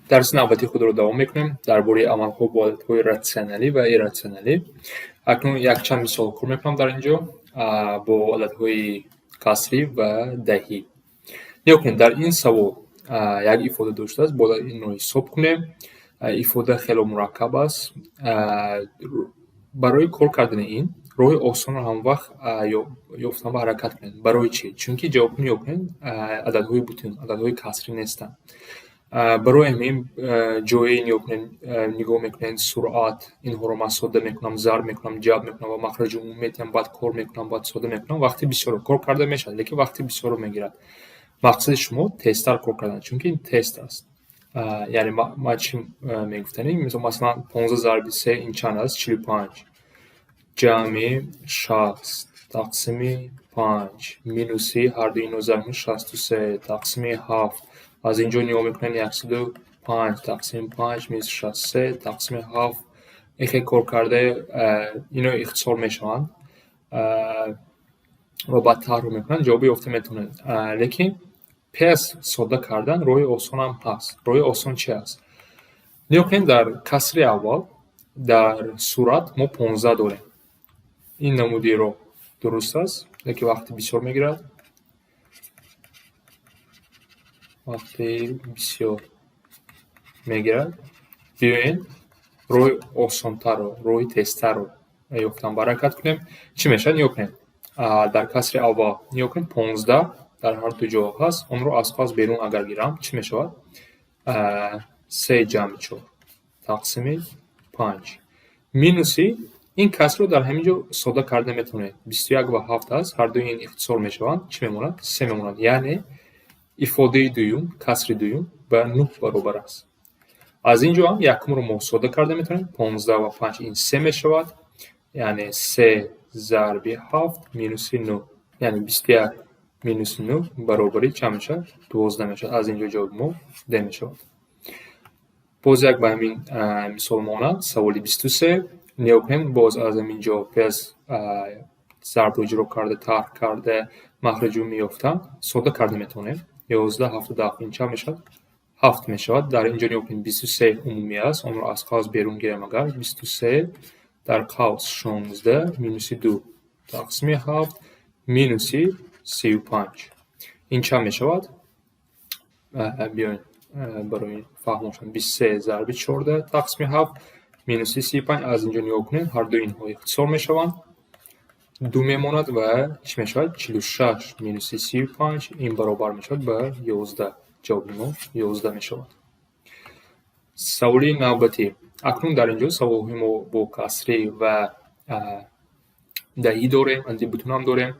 درس نوبتی خود رو دوام میکنیم درباره عملها با عادتهای راسیونالی و ایراسیونالی. اکنون یک چند مثال کار میکنم در اینجا با عادتهای کسری و دهی. نگاه کنید در این سوال یک ifade داشته است، باید این رو حساب کنیم. ifade خیلی مرکب است. برای کار کردن این راه آسان رو هم وقت یافتن و حرکت کنید. برای چی؟ چونکه جواب نگاه کنید عددهای بوتون، عددهای کسری نیستن. برای همین جایی نگاه میکنین سرعت اینها رو من ساده میکنم، ضرب میکنم، جمع میکنم و مخرج عمومی میتونم بعد کار میکنم، بعد ساده میکنم. وقتی بسیار کار کرده میشه، لیکن وقتی بسیار میگیرد. مقصد شما تستر کار کردن، چونکه این تست است. یعنی ما چی میگفتنیم؟ مثلا 15 ضرب 3 این چند است؟ 45. جمع 60 تقسیم 5 مینوسی هر دو اینو ضرب 63 تقسیم 7. از اینجا نگاه میکنین 105 تقسیم 5 میز 63 تقسیم 7. این خیلی کار کرده اینو اختصار میشوند و بعد تر رو میکنن جوابی یافته میتونن. لیکن پس ساده کردن راه آسان هم هست. راه آسان چی است؟ نگاه کنید در کسری اول در صورت ما 15 داریم. این نمودی رو درست است، لیکن وقتی بسیار میگیرد. وقتی بسیار میگیرد بیاین روی آسانتر رو، روی تستر رو یافتن برکت کنیم. چی میشه؟ نگاه کنیم در کسر اول نگاه کنیم 15 در هر دو جا هست. اون رو از قاس بیرون اگر گیرم چی میشه؟ 3 جمع 4 تقسیم 5 مینوسی این کسر رو در همینجا ساده کرده میتونه 21 و 7 است. هر دو این اختصار میشوند. چی میموند؟ 3 میموند. یعنی ifade دوم کسر دوم به 9 برابر است. از اینجا هم یکم رو ما ساده کرده میتونیم. 15 و 5 این 3 میشود، یعنی 3 ضرب 7 مینوس 9، یعنی 21 مینوس 9 برابری چند میشه؟ 12 میشه. از اینجا جواب ما 10 میشود. باز یک به همین مثال مانند سوال 23 نگاه کنیم. باز از اینجا پس ضرب رو اجرا کرده، طرح کرده، مخرج رو میافتن ساده کرده میتونیم. 11 7 10 این چند میشه؟ 7 میشود. در اینجا نگاه کنیم 23 عمومی است، اون رو از قوس بیرون گیریم. اگر 23 در قوس 16 مینوس 2 تقسیم 7 مینوس 35 این چند میشود؟ بیاین برای فهمشون 23 ضرب 14 تقسیم 7 مینوس 35. از اینجا نگاه کنید هر دو اینها اختصار میشوند، 2 میماند و چی میشود؟ 46 مینوس 35 این برابر میشود به 11. جواب ما 11 میشود. سوال نوبتی. اکنون در اینجا سوال ما با کسری و دهی داریم، اندی بوتون هم داریم.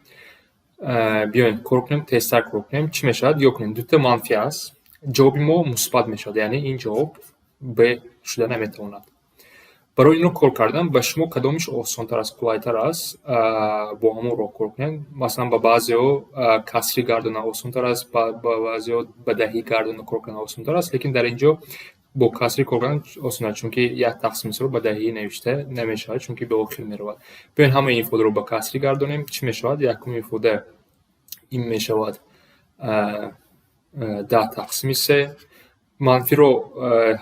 بیاین کار کنیم، تستر کار کنیم. چی میشود؟ یا کنیم دوتا منفی است، جواب ما مثبت میشود، یعنی این جواب به شده نمیتواند. برای این رو کار کردن به شما کدامش آسان‌تر است، قلای‌تر است؟ با همون رو کار کنیم. مثلا با بعضی‌ها کسری گردن آسان‌تر است، با بعضی‌ها به دهی گردن کار کردن آسان‌تر است. لیکن در اینجا با کسری کار کردن آسان‌تر، چون یک تقسیم رو به دهی نوشته نمیشه، چون که به آخر میرود. بیاین همه این ifade رو به کسری گردانیم. چی میشود؟ یکم ifade این میشود 10 تقسیم 3. منفی رو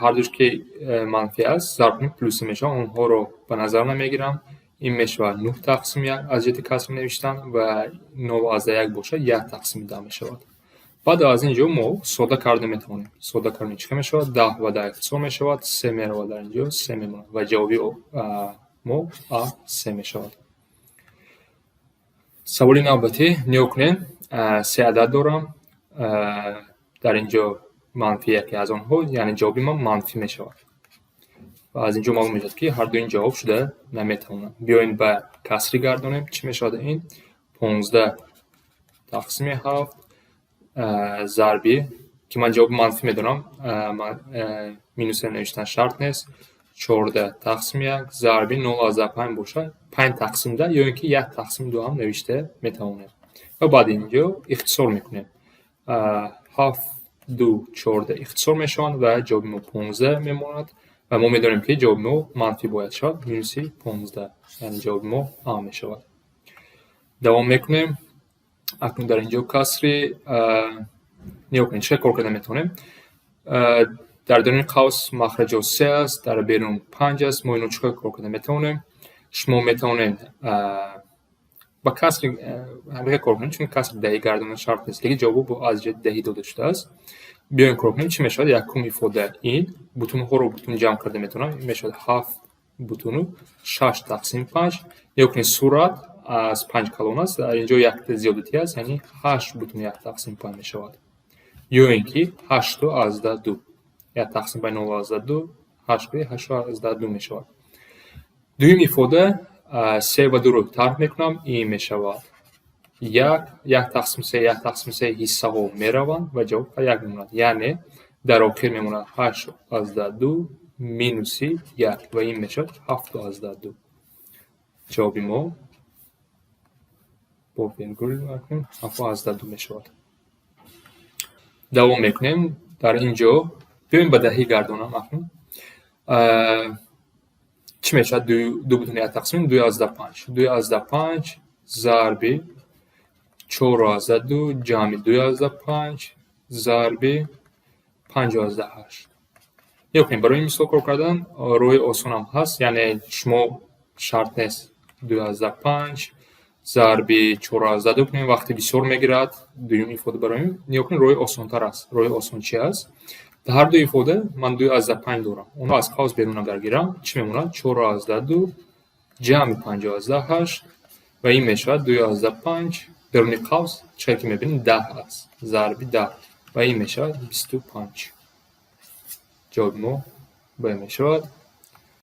هر دوش که منفی است ضرب کنیم پلوس میشه، اونها رو به نظر نمیگیرم. این میشه 9 تقسیم 1 از جهت کسر نوشتن و 9 از 1 باشه 1 تقسیم 10 میشه. بعد از اینجا ما ساده کرده میتونیم. ساده کردن چی میشه؟ 10 و 10 اختصار میشه، 3 میره در اینجا 3 میمونه و جوابی ما 3 میشه. سوال نوبتی نگاه کنین. 3 عدد دارم در اینجا منفی یکی از آنها، یعنی جوابی ما منفی می شود و از اینجا معلوم میشد که هر دو این جواب شده نمیتونن. بیاین به کسری گردانیم. چی میشود؟ این 15 تقسیم 7 ضربی که من جواب منفی میدونم، مینوس نوشتن شرط نیست، 14 تقسیم 1 ضربی 0 از 5 باشه 5 تقسیم 10 یا اینکه 1 تقسیم 2 هم نوشته میتونه. و بعد اینجا اختصار میکنیم. 7 2 14 اختصار میشوند و جواب ما 15 میماند و ما میدونیم که جواب ما منفی باید شد، مینوس 15، یعنی جواب ما هم میشود. دوام میکنیم. اکنون در اینجا کسری نگاه کنید چه کار کرده میتونیم. در درون قوس مخرج 3 است، در بیرون 5 است. ما اینو چیکار کنیم میتونیم؟ شما میتونید با کسر همه کار کنیم، چون کسر دهی گردان شرط نیست که جواب با از دهی داده شده است. بیاین کار کنیم. چی میشه؟ یکم ایفاده این بوتون ها رو بوتون جمع کرده میتونم. این میشه 7 بوتونو 6 تقسیم 5. یعنی صورت از 5 کلون است. در اینجا یک زیادتی است، یعنی 8 بوتون 1 تقسیم 5 میشود. یا اینکه 8 از 2 1 تقسیم 5 0 از 2 8 از 2 میشود. دویم ایفاده 3 و 2 رو طرح میکنم. این میشود 1 تقسیم 3 1 تقسیم 3 حصه ها میروند و جواب 1 میموند. یعنی در آخر میموند 8 از 2 مینوس 1 و این میشود 7 از 2. جواب ما با ویرگول میکنیم 7 از 2 میشود. دوام میکنیم. در اینجا بیایم به دهی گردانم. اکنون چی میشه؟ 2 بوتون 1 تقسیم 2 از 5 2 از 5 ضرب 4 از 2 جمع 2 از 5 ضرب 5 از 8. یعنی برای این مثال کار کردن روی آسان هم هست. یعنی شما شرط نیست 2 از 5 ضرب 4 از 2 کنیم. وقتی بسیار میگیرد دویم ایفاده برای این روی آسان تر است. روی آسان چی است؟ در هر دو ایفاده من 2 از 5 دارم. اون از قوس بیرون برگیرم. چی میموند؟ 4 از 2 جمع 5 از 8 و این میشه 2 از 5 درون قوس چه که میبینیم 10 است ضرب 10 و این میشه 25. جواب ما به میشود